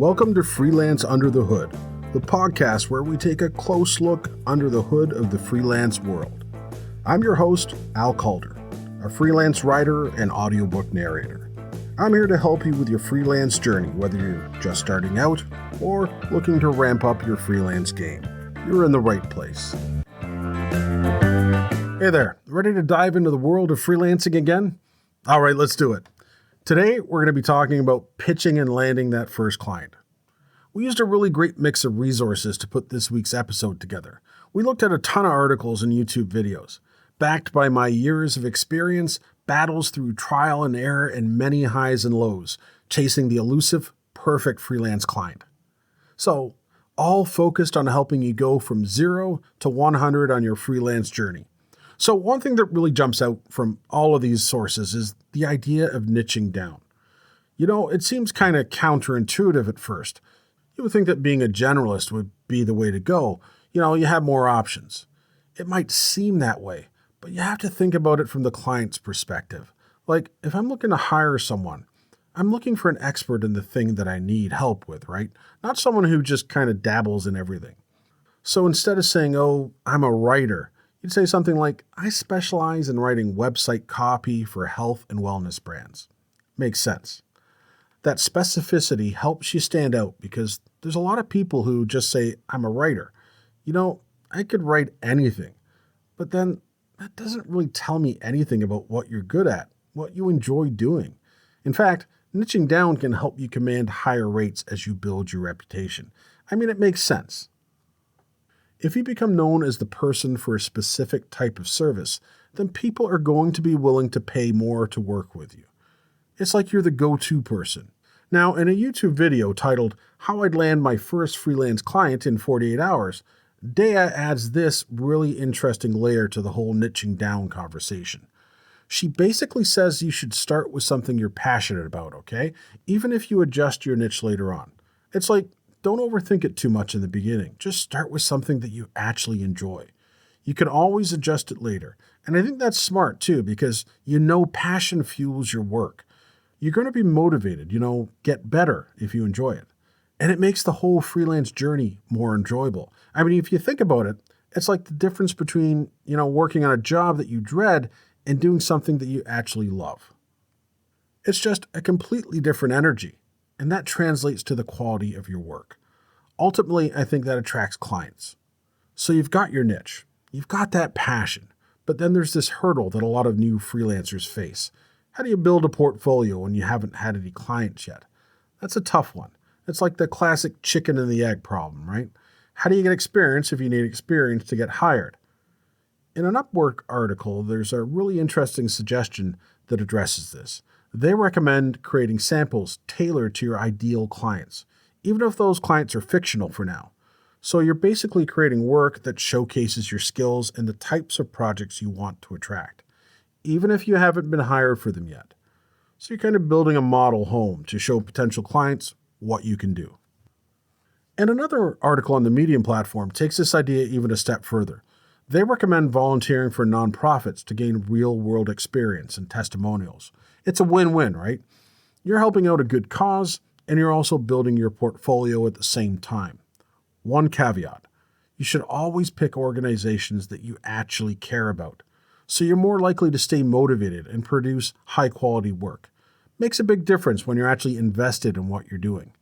Welcome to Freelance Under the Hood, the podcast where we take a close look under the hood of the freelance world. I'm your host, Al Calder, a freelance writer and audiobook narrator. I'm here to help you with your freelance journey, whether you're just starting out or looking to ramp up your freelance game. You're in the right place. Hey there, ready to dive into the world of freelancing again? All right, let's do it. Today, we're going to be talking about pitching and landing that first client. We used a really great mix of resources to put this week's episode together. We looked at a ton of articles and YouTube videos, backed by my years of experience, battles through trial and error, and many highs and lows, chasing the elusive, perfect freelance client. So, all focused on helping you go from 0 to 100 on your freelance journey. So one thing that really jumps out from all of these sources is the idea of niching down. You know, it seems kind of counterintuitive at first. You would think that being a generalist would be the way to go. You know, you have more options. It might seem that way, but you have to think about it from the client's perspective. Like, if I'm looking to hire someone, I'm looking for an expert in the thing that I need help with, right? Not someone who just kind of dabbles in everything. So instead of saying, oh, I'm a writer, you'd say something like, I specialize in writing website copy for health and wellness brands. Makes sense. That specificity helps you stand out because there's a lot of people who just say, I'm a writer. You know, I could write anything, but then that doesn't really tell me anything about what you're good at, what you enjoy doing. In fact, niching down can help you command higher rates as you build your reputation. I mean, it makes sense. If you become known as the person for a specific type of service, then people are going to be willing to pay more to work with you. It's like you're the go-to person. Now, in a YouTube video titled, How I'd Land My First Freelance Client in 48 Hours, Dea adds this really interesting layer to the whole niching down conversation. She basically says you should start with something you're passionate about, okay? Even if you adjust your niche later on. It's like, don't overthink it too much in the beginning. Just start with something that you actually enjoy. You can always adjust it later. And I think that's smart too, because you know passion fuels your work. You're going to be motivated, get better if you enjoy it. And it makes the whole freelance journey more enjoyable. I mean, if you think about it, it's like the difference between, working on a job that you dread and doing something that you actually love. It's just a completely different energy. And that translates to the quality of your work. Ultimately, I think that attracts clients. So you've got your niche, you've got that passion, but then there's this hurdle that a lot of new freelancers face. How do you build a portfolio when you haven't had any clients yet? That's a tough one. It's like the classic chicken and the egg problem, right? How do you get experience if you need experience to get hired? In an Upwork article, there's a really interesting suggestion that addresses this. They recommend creating samples tailored to your ideal clients, even if those clients are fictional for now. So you're basically creating work that showcases your skills and the types of projects you want to attract, even if you haven't been hired for them yet. So you're kind of building a model home to show potential clients what you can do. And another article on the Medium platform takes this idea even a step further. They recommend volunteering for nonprofits to gain real-world experience and testimonials. It's a win-win, right? You're helping out a good cause, and you're also building your portfolio at the same time. One caveat, you should always pick organizations that you actually care about, so you're more likely to stay motivated and produce high-quality work. Makes a big difference when you're actually invested in what you're doing.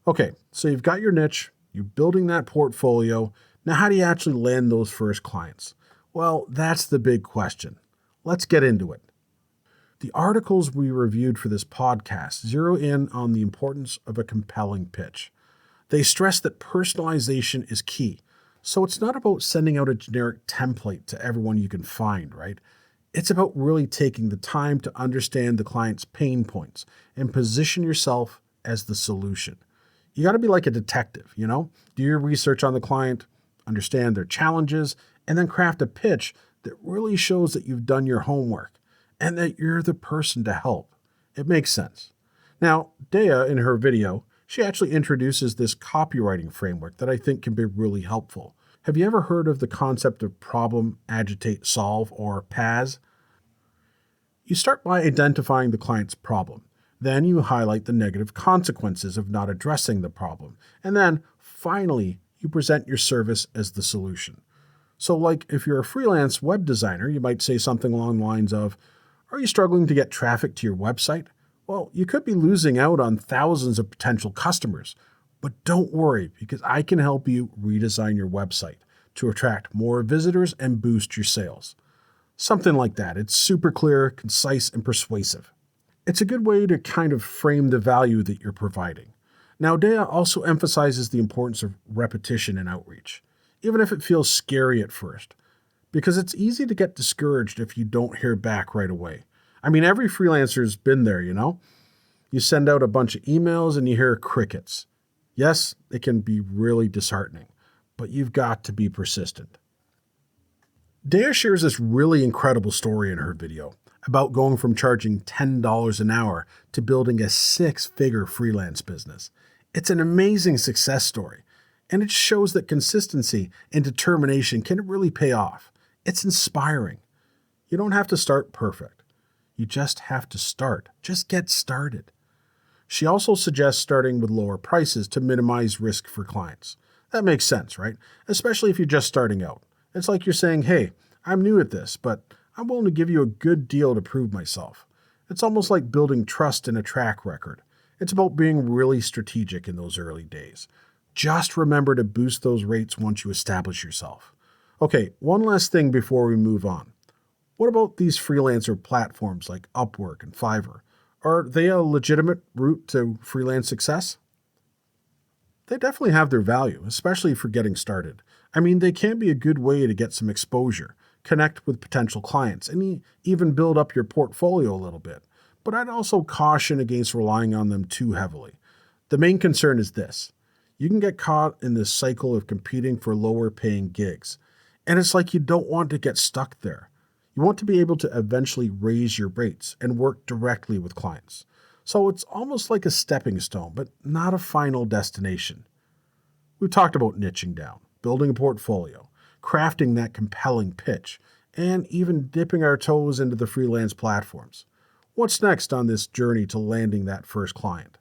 Okay, so you've got your niche, you're building that portfolio. Now, how do you actually land those first clients? Well, that's the big question. Let's get into it. The articles we reviewed for this podcast zero in on the importance of a compelling pitch. They stress that personalization is key. So it's not about sending out a generic template to everyone you can find, right? It's about really taking the time to understand the client's pain points and position yourself as the solution. You got to be like a detective, do your research on the client, understand their challenges, and then craft a pitch that really shows that you've done your homework and that you're the person to help. It makes sense. Now, Dea, in her video, she actually introduces this copywriting framework that I think can be really helpful. Have you ever heard of the concept of problem, agitate, solve, or PAS? You start by identifying the client's problem. Then you highlight the negative consequences of not addressing the problem. And then, finally, you present your service as the solution. So, like if you're a freelance web designer, you might say something along the lines of, are you struggling to get traffic to your website? Well, you could be losing out on thousands of potential customers. But don't worry, because I can help you redesign your website to attract more visitors and boost your sales. Something like that. It's super clear, concise, and persuasive. It's a good way to kind of frame the value that you're providing. Now, Dea also emphasizes the importance of repetition in outreach, even if it feels scary at first, because it's easy to get discouraged if you don't hear back right away. I mean, every freelancer's been there, you know? You send out a bunch of emails and you hear crickets. Yes, it can be really disheartening, but you've got to be persistent. Dea shares this really incredible story in her video about going from charging $10 an hour to building a 6-figure freelance business. It's an amazing success story, and it shows that consistency and determination can really pay off. It's inspiring. You don't have to start perfect. You just have to start. Just get started. She also suggests starting with lower prices to minimize risk for clients. That makes sense, right? Especially if you're just starting out. It's like you're saying, hey, I'm new at this, but I'm willing to give you a good deal to prove myself. It's almost like building trust in a track record. It's about being really strategic in those early days. Just remember to boost those rates once you establish yourself. Okay, one last thing before we move on. What about these freelancer platforms like Upwork and Fiverr? Are they a legitimate route to freelance success? They definitely have their value, especially for getting started. I mean, they can be a good way to get some exposure, connect with potential clients, and even build up your portfolio a little bit. But I'd also caution against relying on them too heavily. The main concern is this. You can get caught in this cycle of competing for lower paying gigs. And it's like you don't want to get stuck there. You want to be able to eventually raise your rates and work directly with clients. So it's almost like a stepping stone, but not a final destination. We've talked about niching down, building a portfolio, crafting that compelling pitch, and even dipping our toes into the freelance platforms. What's next on this journey to landing that first client?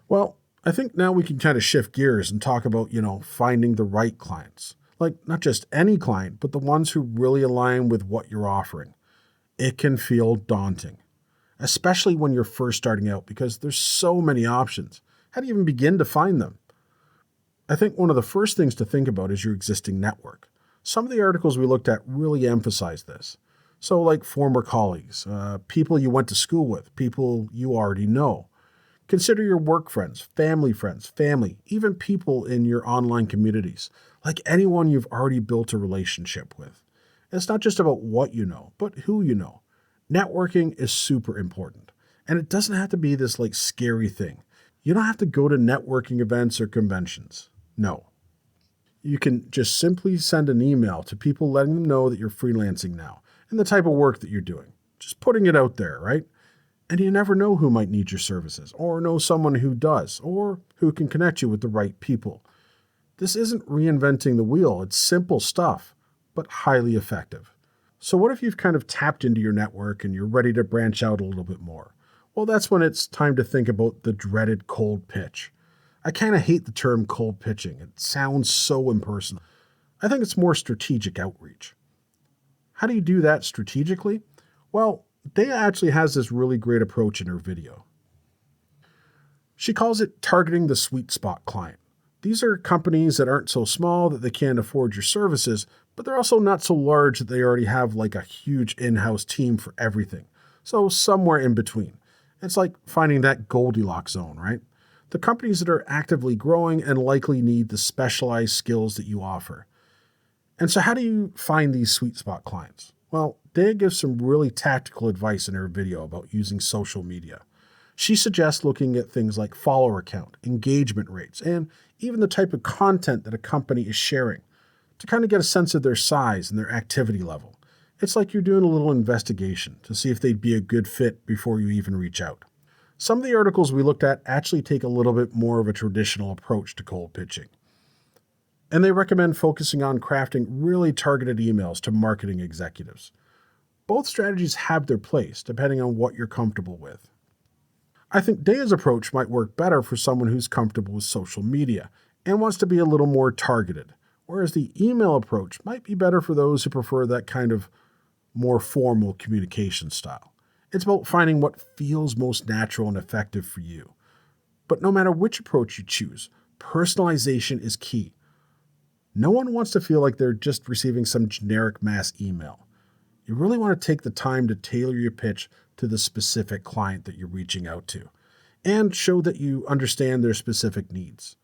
Well, I think now we can kind of shift gears and talk about, finding the right clients. Like not just any client, but the ones who really align with what you're offering. It can feel daunting, especially when you're first starting out because there's so many options. How do you even begin to find them? I think one of the first things to think about is your existing network. Some of the articles we looked at really emphasize this. So like former colleagues, people you went to school with, people you already know. Consider your work friends, family, even people in your online communities, like anyone you've already built a relationship with. It's not just about what you know, but who you know. Networking is super important, and it doesn't have to be this scary thing. You don't have to go to networking events or conventions. No. You can just simply send an email to people letting them know that you're freelancing now and the type of work that you're doing. Just putting it out there, right? And you never know who might need your services, or know someone who does, or who can connect you with the right people. This isn't reinventing the wheel. It's simple stuff, but highly effective. So what if you've kind of tapped into your network and you're ready to branch out a little bit more? Well, that's when it's time to think about the dreaded cold pitch. I kind of hate the term cold pitching. It sounds so impersonal. I think it's more strategic outreach. How do you do that strategically? Well, Dea actually has this really great approach in her video. She calls it targeting the sweet spot client. These are companies that aren't so small that they can't afford your services, but they're also not so large that they already have a huge in-house team for everything. So somewhere in between. It's like finding that Goldilocks zone, right? The companies that are actively growing and likely need the specialized skills that you offer. And so how do you find these sweet spot clients? Well, Dea gives some really tactical advice in her video about using social media. She suggests looking at things like follower count, engagement rates, and even the type of content that a company is sharing to kind of get a sense of their size and their activity level. It's like you're doing a little investigation to see if they'd be a good fit before you even reach out. Some of the articles we looked at actually take a little bit more of a traditional approach to cold pitching. And they recommend focusing on crafting really targeted emails to marketing executives. Both strategies have their place, depending on what you're comfortable with. I think Daya's approach might work better for someone who's comfortable with social media and wants to be a little more targeted, whereas the email approach might be better for those who prefer that kind of more formal communication style. It's about finding what feels most natural and effective for you. But no matter which approach you choose, personalization is key. No one wants to feel like they're just receiving some generic mass email. You really want to take the time to tailor your pitch to the specific client that you're reaching out to and show that you understand their specific needs.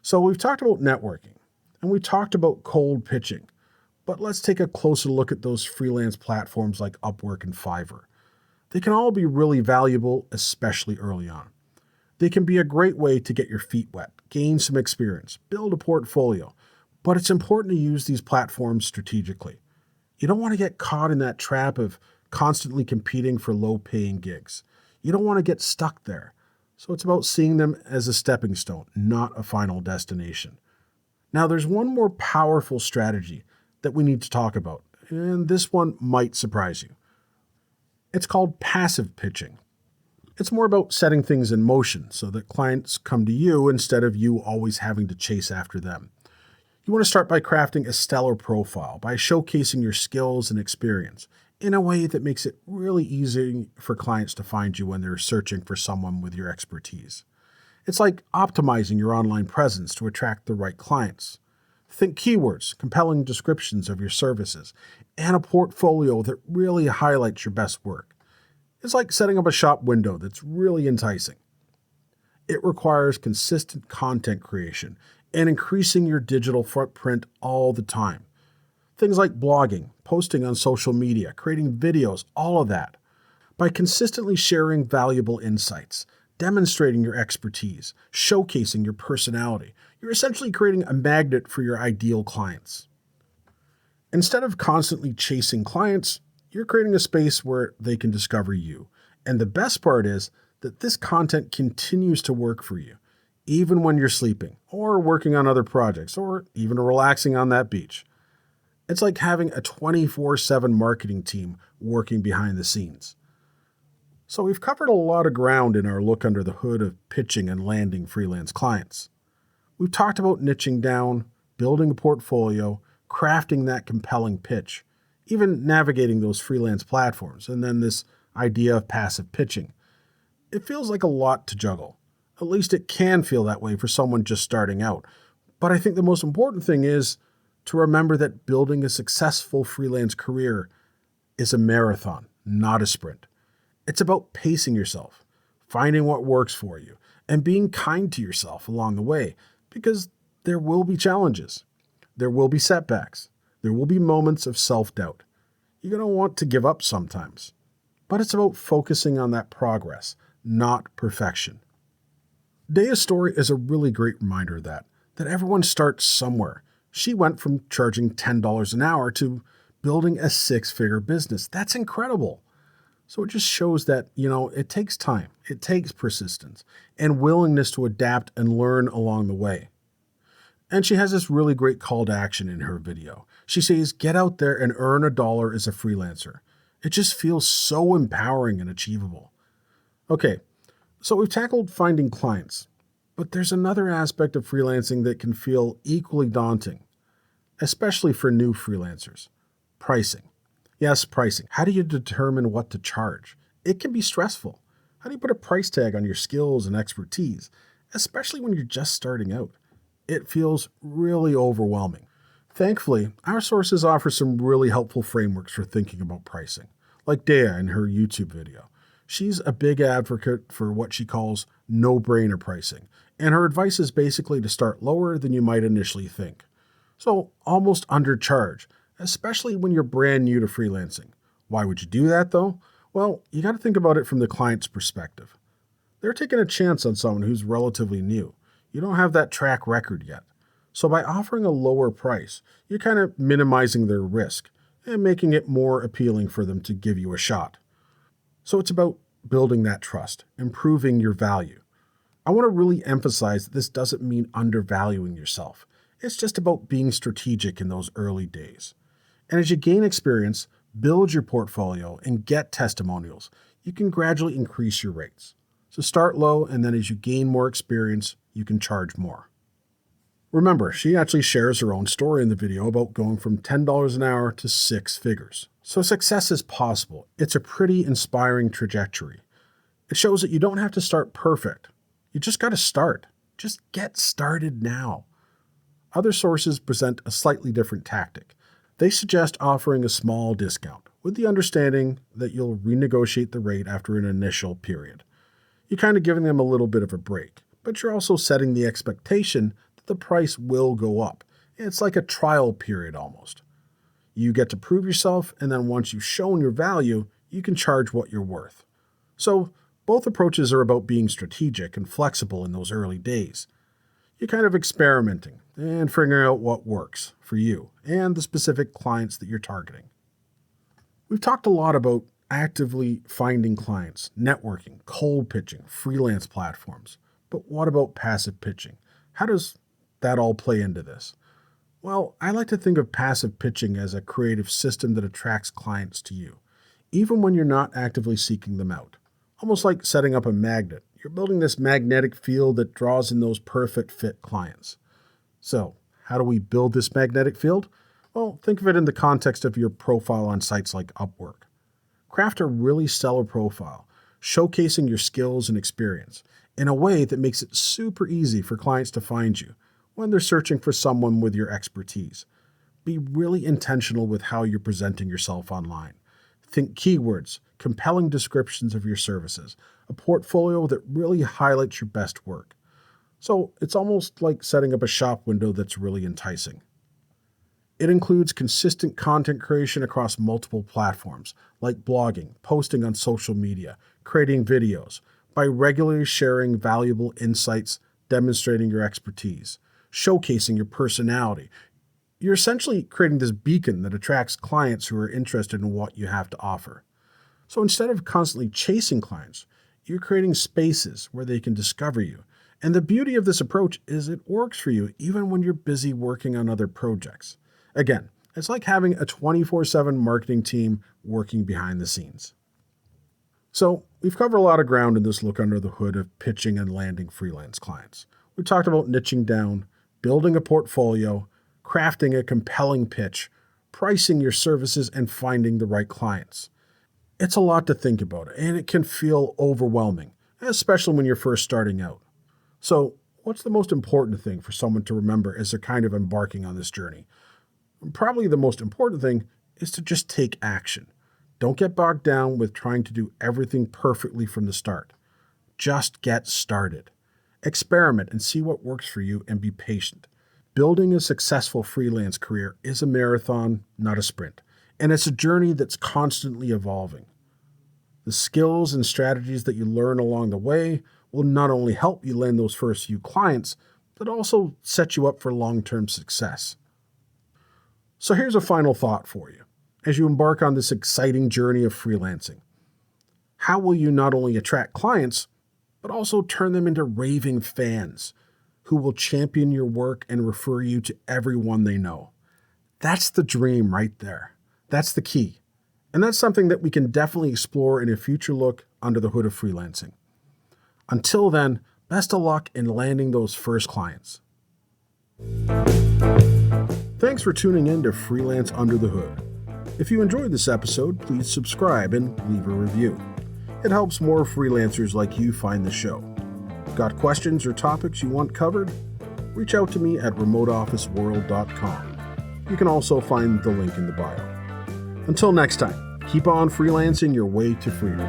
So we've talked about networking and we talked about cold pitching, but let's take a closer look at those freelance platforms like Upwork and Fiverr. They can all be really valuable, especially early on. They can be a great way to get your feet wet, gain some experience, build a portfolio, but it's important to use these platforms strategically. You don't want to get caught in that trap of constantly competing for low-paying gigs. You don't want to get stuck there. So it's about seeing them as a stepping stone, not a final destination. Now, there's one more powerful strategy that we need to talk about, and this one might surprise you. It's called passive pitching. It's more about setting things in motion so that clients come to you instead of you always having to chase after them. You want to start by crafting a stellar profile, by showcasing your skills and experience in a way that makes it really easy for clients to find you when they're searching for someone with your expertise. It's like optimizing your online presence to attract the right clients. Think keywords, compelling descriptions of your services, and a portfolio that really highlights your best work. It's like setting up a shop window that's really enticing. It requires consistent content creation and increasing your digital footprint all the time. Things like blogging, posting on social media, creating videos, all of that. By consistently sharing valuable insights, demonstrating your expertise, showcasing your personality, you're essentially creating a magnet for your ideal clients. Instead of constantly chasing clients, you're creating a space where they can discover you. And the best part is that this content continues to work for you, even when you're sleeping, or working on other projects, or even relaxing on that beach. It's like having a 24/7 marketing team working behind the scenes. So we've covered a lot of ground in our look under the hood of pitching and landing freelance clients. We've talked about niching down, building a portfolio, crafting that compelling pitch, even navigating those freelance platforms, and then this idea of passive pitching. It feels like a lot to juggle. At least it can feel that way for someone just starting out. But I think the most important thing is to remember that building a successful freelance career is a marathon, not a sprint. It's about pacing yourself, finding what works for you, and being kind to yourself along the way, because there will be challenges. There will be setbacks. There will be moments of self-doubt. You're going to want to give up sometimes. But it's about focusing on that progress, not perfection. Daya's story is a really great reminder of that everyone starts somewhere. She went from charging $10 an hour to building a six-figure business. That's incredible. So it just shows that, it takes time, it takes persistence, and willingness to adapt and learn along the way. And she has this really great call to action in her video. She says, get out there and earn $1 as a freelancer. It just feels so empowering and achievable. Okay, so we've tackled finding clients, but there's another aspect of freelancing that can feel equally daunting, especially for new freelancers: pricing. Yes, pricing. How do you determine what to charge? It can be stressful. How do you put a price tag on your skills and expertise, especially when you're just starting out? It feels really overwhelming. Thankfully, our sources offer some really helpful frameworks for thinking about pricing, like Daya in her YouTube video. She's a big advocate for what she calls no-brainer pricing, and her advice is basically to start lower than you might initially think. So almost undercharge, especially when you're brand new to freelancing. Why would you do that though? Well, you got to think about it from the client's perspective. They're taking a chance on someone who's relatively new. You don't have that track record yet. So by offering a lower price, you're kind of minimizing their risk and making it more appealing for them to give you a shot. So it's about building that trust, improving your value. I want to really emphasize that this doesn't mean undervaluing yourself. It's just about being strategic in those early days. And as you gain experience, build your portfolio, and get testimonials, you can gradually increase your rates. So start low, and then as you gain more experience, you can charge more. Remember, she actually shares her own story in the video about going from $10 an hour to 6 figures. So success is possible. It's a pretty inspiring trajectory. It shows that you don't have to start perfect. You just got to start. Just get started now. Other sources present a slightly different tactic. They suggest offering a small discount with the understanding that you'll renegotiate the rate after an initial period. You're kind of giving them a little bit of a break, but you're also setting the expectation that the price will go up. It's like a trial period almost. You get to prove yourself, and then once you've shown your value, you can charge what you're worth. So both approaches are about being strategic and flexible in those early days. You're kind of experimenting and figuring out what works for you and the specific clients that you're targeting. We've talked a lot about actively finding clients, networking, cold pitching, freelance platforms. But what about passive pitching? How does that all play into this? Well, I like to think of passive pitching as a creative system that attracts clients to you, even when you're not actively seeking them out. Almost like setting up a magnet. You're building this magnetic field that draws in those perfect fit clients. So, how do we build this magnetic field? Well, think of it in the context of your profile on sites like Upwork. Craft a really stellar profile, showcasing your skills and experience in a way that makes it super easy for clients to find you when they're searching for someone with your expertise. Be really intentional with how you're presenting yourself online. Think keywords, compelling descriptions of your services, a portfolio that really highlights your best work. So it's almost like setting up a shop window that's really enticing. It includes consistent content creation across multiple platforms, like blogging, posting on social media, creating videos, by regularly sharing valuable insights, demonstrating your expertise, showcasing your personality. You're essentially creating this beacon that attracts clients who are interested in what you have to offer. So instead of constantly chasing clients, you're creating spaces where they can discover you. And the beauty of this approach is it works for you even when you're busy working on other projects. Again, it's like having a 24/7 marketing team working behind the scenes. So we've covered a lot of ground in this look under the hood of pitching and landing freelance clients. We talked about niching down, building a portfolio, crafting a compelling pitch, pricing your services, and finding the right clients. It's a lot to think about, and it can feel overwhelming, especially when you're first starting out. So what's the most important thing for someone to remember as they're kind of embarking on this journey? Probably the most important thing is to just take action. Don't get bogged down with trying to do everything perfectly from the start. Just get started. Experiment and see what works for you, and be patient. Building a successful freelance career is a marathon, not a sprint, and it's a journey that's constantly evolving. The skills and strategies that you learn along the way will not only help you land those first few clients, but also set you up for long-term success. So here's a final thought for you as you embark on this exciting journey of freelancing. How will you not only attract clients, but also turn them into raving fans who will champion your work and refer you to everyone they know? That's the dream right there. That's the key. And that's something that we can definitely explore in a future look under the hood of freelancing. Until then, best of luck in landing those first clients. Thanks for tuning in to Freelance Under the Hood. If you enjoyed this episode, please subscribe and leave a review. It helps more freelancers like you find the show. Got questions or topics you want covered? Reach out to me at remoteofficeworld.com. You can also find the link in the bio. Until next time, keep on freelancing your way to freedom.